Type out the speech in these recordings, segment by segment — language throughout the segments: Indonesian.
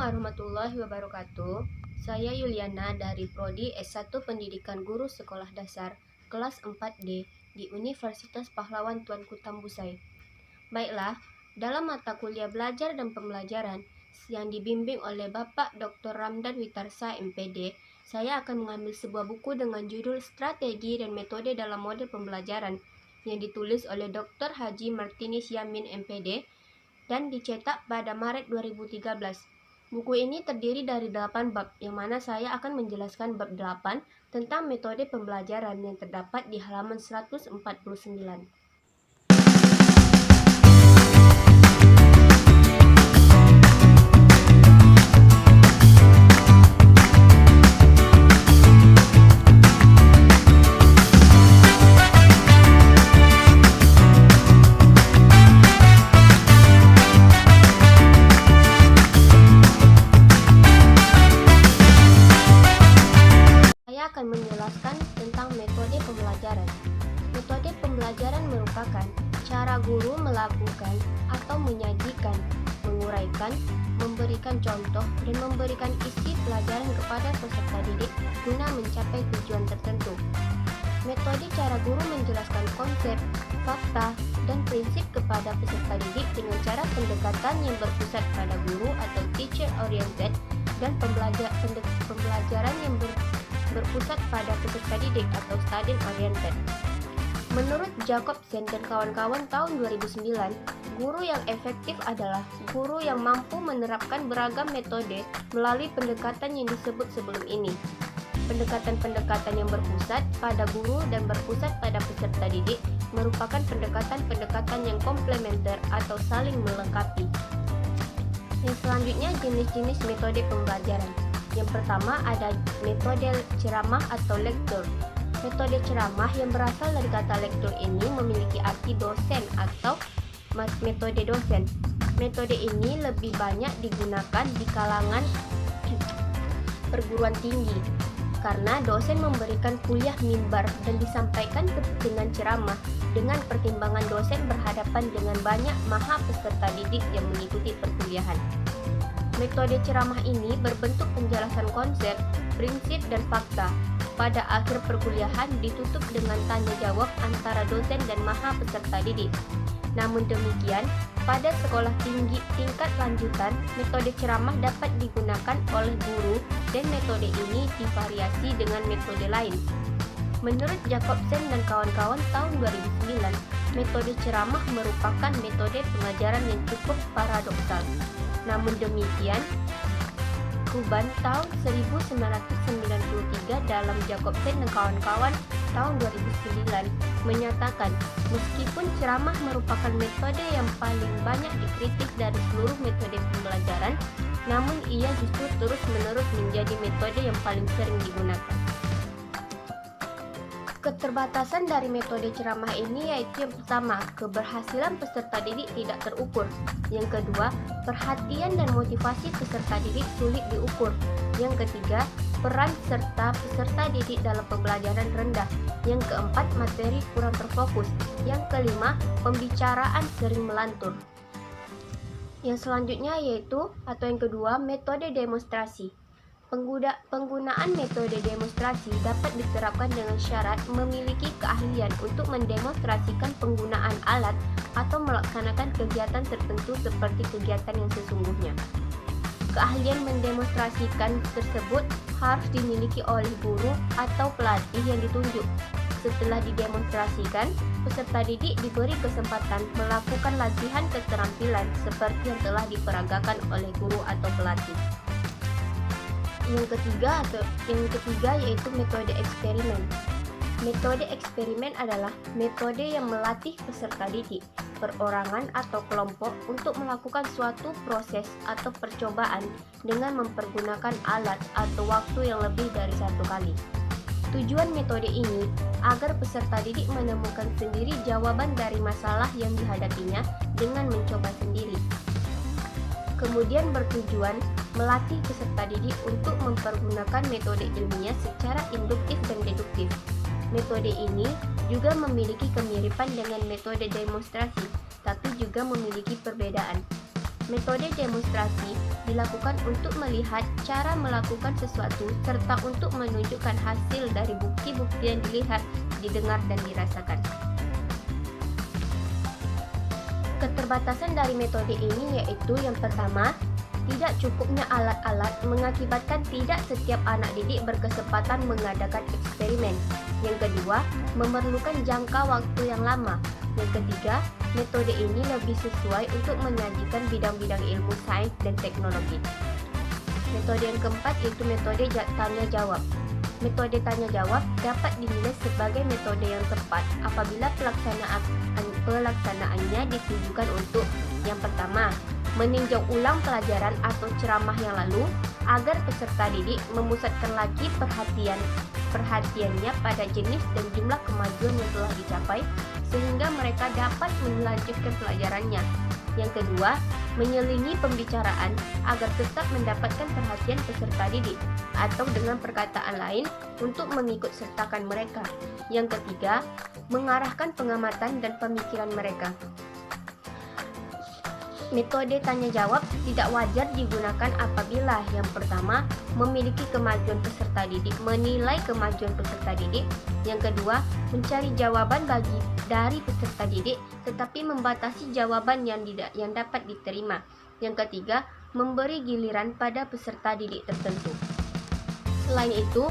warahmatullahi wabarakatuh. Saya Yuliana dari Prodi S1 Pendidikan Guru Sekolah Dasar kelas 4D di Universitas Pahlawan Tuanku Tambusai. Baiklah, dalam mata kuliah belajar dan pembelajaran yang dibimbing oleh Bapak Dr. Ramdan Witarsa MPD, saya akan mengambil sebuah buku dengan judul Strategi dan Metode dalam Model Pembelajaran yang ditulis oleh Dr. Haji Martinus Yamin MPD dan dicetak pada Maret 2013. Buku ini terdiri dari 8 bab, yang mana saya akan menjelaskan bab 8 tentang metode pembelajaran yang terdapat di halaman 149. Akan menjelaskan tentang metode pembelajaran. Metode pembelajaran merupakan cara guru melakukan atau menyajikan, menguraikan, memberikan contoh, dan memberikan isi pelajaran kepada peserta didik guna mencapai tujuan tertentu. Metode cara guru menjelaskan konsep, fakta, dan prinsip kepada peserta didik dengan cara pendekatan yang berpusat pada guru atau teacher oriented dan pembelajaran yang berpusat pada peserta didik atau student oriented. Menurut Jacobsen dan kawan-kawan tahun 2009, guru yang efektif adalah guru yang mampu menerapkan beragam metode melalui pendekatan yang disebut sebelum ini. Pendekatan-pendekatan yang berpusat pada guru dan berpusat pada peserta didik merupakan pendekatan-pendekatan yang komplementer atau saling melengkapi. Yang selanjutnya, jenis-jenis metode pembelajaran. Yang pertama ada metode ceramah atau lektur. Metode ceramah yang berasal dari kata lektur ini memiliki arti dosen atau metode dosen. Metode ini lebih banyak digunakan di kalangan perguruan tinggi karena dosen memberikan kuliah mimbar dan disampaikan dengan ceramah dengan pertimbangan dosen berhadapan dengan banyak maha peserta didik yang mengikuti perkuliahan. Metode ceramah ini berbentuk penjelasan konsep, prinsip, dan fakta. Pada akhir perkuliahan ditutup dengan tanya jawab antara dosen dan maha peserta didik. Namun demikian, pada sekolah tinggi tingkat lanjutan, metode ceramah dapat digunakan oleh guru dan metode ini divariasi dengan metode lain. Menurut Jacobsen dan kawan-kawan tahun 2009, metode ceramah merupakan metode pengajaran yang cukup paradoksal. Namun demikian, Kuban tahun 1993 dalam Jacobsen dan kawan-kawan tahun 2009 menyatakan meskipun ceramah merupakan metode yang paling banyak dikritik dari seluruh metode pembelajaran, namun ia justru terus-menerus menjadi metode yang paling sering digunakan. Keterbatasan dari metode ceramah ini yaitu yang pertama, keberhasilan peserta didik tidak terukur. Yang kedua, perhatian dan motivasi peserta didik sulit diukur. Yang ketiga, peran serta peserta didik dalam pembelajaran rendah. Yang keempat, materi kurang terfokus. Yang kelima, pembicaraan sering melantur. Yang selanjutnya yaitu yang kedua, metode demonstrasi. Penggunaan metode demonstrasi dapat diterapkan dengan syarat memiliki keahlian untuk mendemonstrasikan penggunaan alat atau melaksanakan kegiatan tertentu seperti kegiatan yang sesungguhnya. Keahlian mendemonstrasikan tersebut harus dimiliki oleh guru atau pelatih yang ditunjuk. Setelah didemonstrasikan, peserta didik diberi kesempatan melakukan latihan keterampilan seperti yang telah diperagakan oleh guru atau pelatih. Yang ketiga yaitu metode eksperimen. Metode eksperimen adalah metode yang melatih peserta didik, perorangan atau kelompok untuk melakukan suatu proses atau percobaan dengan mempergunakan alat atau waktu yang lebih dari satu kali. Tujuan metode ini agar peserta didik menemukan sendiri jawaban dari masalah yang dihadapinya dengan mencoba sendiri. Kemudian bertujuan melatih peserta didik untuk mempergunakan metode ilmiah secara induktif dan deduktif. Metode ini juga memiliki kemiripan dengan metode demonstrasi, tapi juga memiliki perbedaan. Metode demonstrasi dilakukan untuk melihat cara melakukan sesuatu serta untuk menunjukkan hasil dari bukti-bukti yang dilihat, didengar, dan dirasakan. Keterbatasan dari metode ini yaitu yang pertama, tidak cukupnya alat-alat mengakibatkan tidak setiap anak didik berkesempatan mengadakan eksperimen. Yang kedua, memerlukan jangka waktu yang lama. Yang ketiga, metode ini lebih sesuai untuk menyajikan bidang-bidang ilmu sains dan teknologi. Metode yang keempat yaitu metode tanya-jawab. Metode tanya-jawab dapat dinilai sebagai metode yang tepat apabila pelaksanaannya ditujukan untuk yang pertama, meninjau ulang pelajaran atau ceramah yang lalu agar peserta didik memusatkan lagi perhatiannya pada jenis dan jumlah kemajuan yang telah dicapai sehingga mereka dapat melanjutkan pelajarannya. Yang kedua, menyelingi pembicaraan agar tetap mendapatkan perhatian peserta didik atau dengan perkataan lain untuk mengikut sertakan mereka. Yang ketiga, mengarahkan pengamatan dan pemikiran mereka. Metode tanya-jawab tidak wajar digunakan apabila yang pertama, memiliki kemajuan peserta didik, menilai kemajuan peserta didik. Yang kedua, mencari jawaban dari peserta didik tetapi membatasi jawaban yang dapat diterima. Yang ketiga, memberi giliran pada peserta didik tertentu. Selain itu,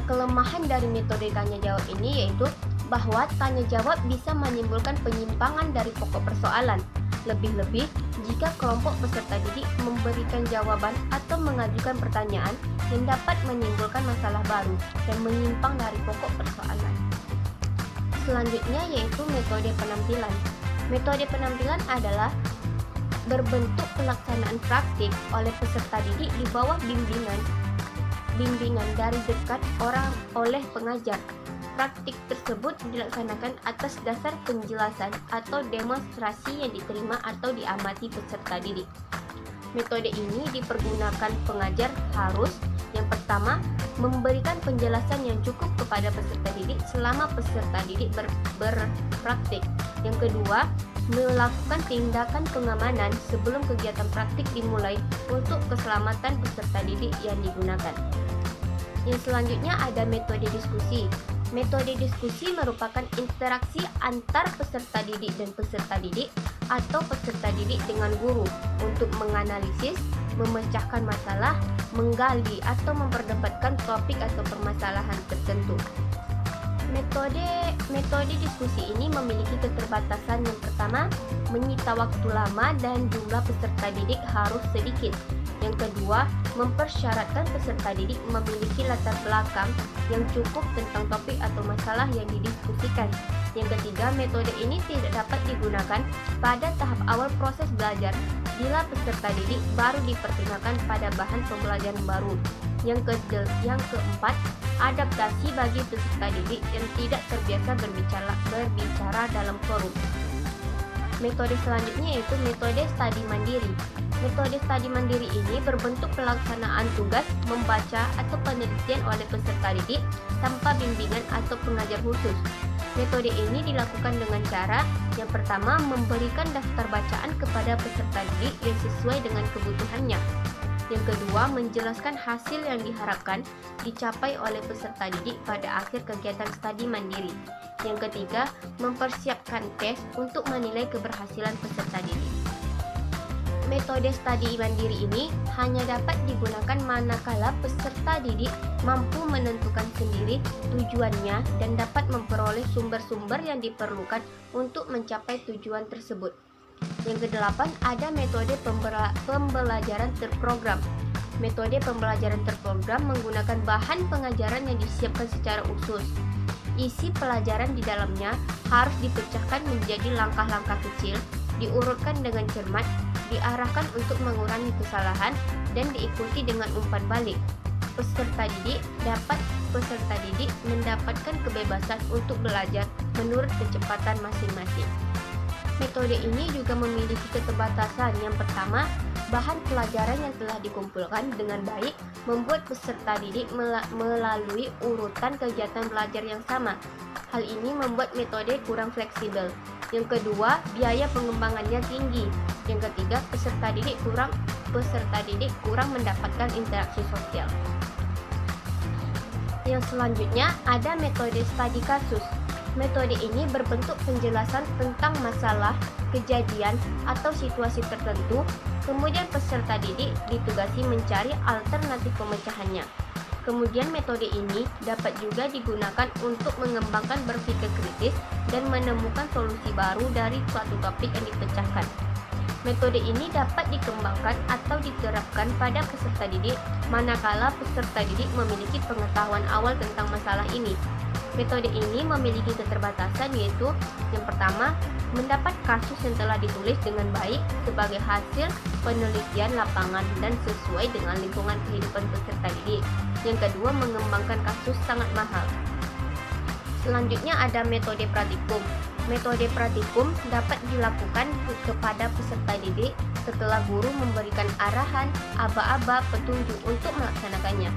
kelemahan dari metode tanya-jawab ini yaitu bahwa tanya-jawab bisa menimbulkan penyimpangan dari pokok persoalan. Lebih-lebih jika kelompok peserta didik memberikan jawaban atau mengajukan pertanyaan yang dapat menimbulkan masalah baru dan menyimpang dari pokok persoalan. Selanjutnya yaitu metode penampilan. Metode penampilan adalah berbentuk pelaksanaan praktik oleh peserta didik di bawah bimbingan dari dekat oleh pengajar. Praktik tersebut dilaksanakan atas dasar penjelasan atau demonstrasi yang diterima atau diamati peserta didik. Metode ini dipergunakan pengajar harus yang pertama, memberikan penjelasan yang cukup kepada peserta didik selama peserta didik berpraktik. Yang kedua, melakukan tindakan pengamanan sebelum kegiatan praktik dimulai untuk keselamatan peserta didik yang digunakan. Yang selanjutnya ada metode diskusi. Metode diskusi merupakan interaksi antar peserta didik dan peserta didik atau peserta didik dengan guru untuk menganalisis, memecahkan masalah, menggali atau memperdebatkan topik atau permasalahan tertentu. Metode diskusi ini memiliki keterbatasan. Yang pertama, menyita waktu lama dan jumlah peserta didik harus sedikit. Yang kedua, mempersyaratkan peserta didik memiliki latar belakang yang cukup tentang topik atau masalah yang didiskusikan. Yang ketiga, metode ini tidak dapat digunakan pada tahap awal proses belajar bila peserta didik baru diperkenalkan pada bahan pembelajaran baru. Yang keempat, adaptasi bagi peserta didik yang tidak terbiasa berbicara dalam forum. Metode selanjutnya yaitu metode studi mandiri. Metode studi mandiri ini berbentuk pelaksanaan tugas membaca atau penelitian oleh peserta didik tanpa bimbingan atau pengajar khusus. Metode ini dilakukan dengan cara yang pertama, memberikan daftar bacaan kepada peserta didik yang sesuai dengan kebutuhannya. Yang kedua, menjelaskan hasil yang diharapkan dicapai oleh peserta didik pada akhir kegiatan studi mandiri. Yang ketiga, mempersiapkan tes untuk menilai keberhasilan peserta didik. Metode studi mandiri ini hanya dapat digunakan manakala peserta didik mampu menentukan sendiri tujuannya dan dapat memperoleh sumber-sumber yang diperlukan untuk mencapai tujuan tersebut. Yang kedelapan, ada metode pembelajaran terprogram. Metode pembelajaran terprogram menggunakan bahan pengajaran yang disiapkan secara khusus. Isi pelajaran di dalamnya harus dipecahkan menjadi langkah-langkah kecil, diurutkan dengan cermat, diarahkan untuk mengurangi kesalahan, dan diikuti dengan umpan balik. Peserta didik mendapatkan kebebasan untuk belajar menurut kecepatan masing-masing. Metode ini juga memiliki keterbatasan. Yang pertama, bahan pelajaran yang telah dikumpulkan dengan baik membuat peserta didik melalui urutan kegiatan belajar yang sama. Hal ini membuat metode kurang fleksibel. Yang kedua, biaya pengembangannya tinggi. Yang ketiga, peserta didik kurang mendapatkan interaksi sosial. Yang selanjutnya ada metode studi kasus. Metode ini berbentuk penjelasan tentang masalah, kejadian, atau situasi tertentu, kemudian peserta didik ditugasi mencari alternatif pemecahannya. Kemudian metode ini dapat juga digunakan untuk mengembangkan berpikir kritis dan menemukan solusi baru dari suatu topik yang dipecahkan. Metode ini dapat dikembangkan atau diterapkan pada peserta didik manakala peserta didik memiliki pengetahuan awal tentang masalah ini. Metode ini memiliki keterbatasan, yaitu yang pertama, mendapat kasus yang telah ditulis dengan baik sebagai hasil penelitian lapangan dan sesuai dengan lingkungan kehidupan peserta didik. Yang kedua, mengembangkan kasus sangat mahal. Selanjutnya ada metode praktikum. Metode praktikum dapat dilakukan kepada peserta didik setelah guru memberikan arahan, aba-aba, petunjuk untuk melaksanakannya.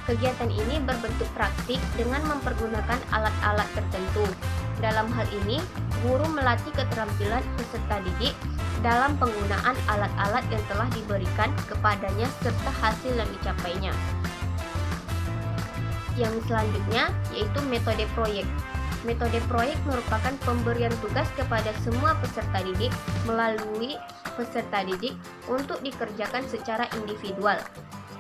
Kegiatan ini berbentuk praktik dengan mempergunakan alat-alat tertentu. Dalam hal ini, guru melatih keterampilan peserta didik dalam penggunaan alat-alat yang telah diberikan kepadanya serta hasil yang dicapainya. Yang selanjutnya yaitu metode proyek. Metode proyek merupakan pemberian tugas kepada semua peserta didik melalui peserta didik untuk dikerjakan secara individual.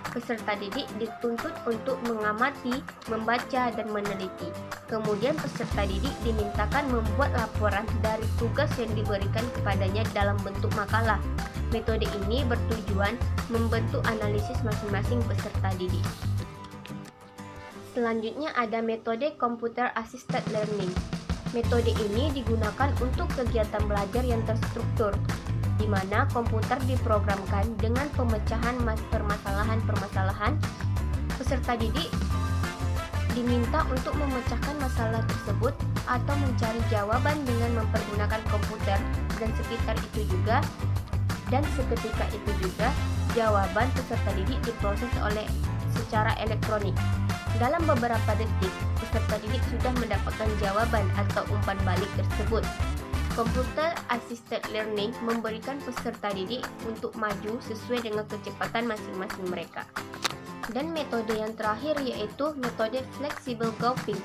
Peserta didik dituntut untuk mengamati, membaca, dan meneliti. Kemudian peserta didik dimintakan membuat laporan dari tugas yang diberikan kepadanya dalam bentuk makalah. Metode ini bertujuan membentuk analisis masing-masing peserta didik. Selanjutnya ada metode Computer Assisted Learning. Metode ini digunakan untuk kegiatan belajar yang terstruktur, di mana komputer diprogramkan dengan pemecahan permasalahan-permasalahan. Peserta didik diminta untuk memecahkan masalah tersebut atau mencari jawaban dengan mempergunakan komputer, dan seketika itu juga jawaban peserta didik diproses secara elektronik. Dalam beberapa detik, peserta didik sudah mendapatkan jawaban atau umpan balik tersebut. Computer Assisted Learning memberikan peserta didik untuk maju sesuai dengan kecepatan masing-masing mereka. Dan metode yang terakhir yaitu metode Flexible Grouping.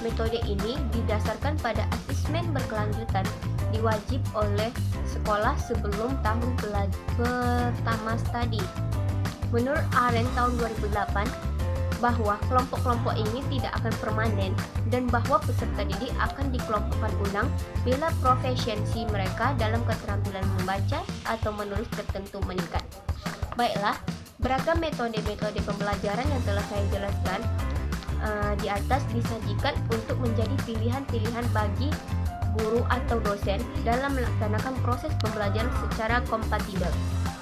Metode ini didasarkan pada asesmen berkelanjutan diwajib oleh sekolah sebelum tahun pertama studi. Menurut Arendt tahun 2008, bahwa kelompok-kelompok ini tidak akan permanen dan bahwa peserta didik akan dikelompokkan ulang bila profesiensi mereka dalam keterampilan membaca atau menulis tertentu meningkat. Baiklah, beragam metode-metode pembelajaran yang telah saya jelaskan di atas disajikan untuk menjadi pilihan-pilihan bagi guru atau dosen dalam melaksanakan proses pembelajaran secara kompatibel.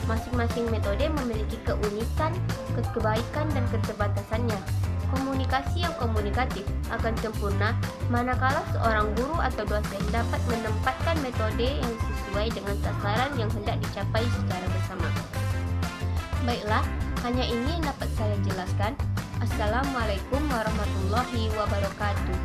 Masing-masing metode memiliki keunikan, kebaikan, dan keterbatasannya. Komunikasi yang komunikatif akan sempurna manakala seorang guru atau dosen dapat menempatkan metode yang sesuai dengan sasaran yang hendak dicapai secara bersama. Baiklah, hanya ini yang dapat saya jelaskan. Assalamualaikum warahmatullahi wabarakatuh.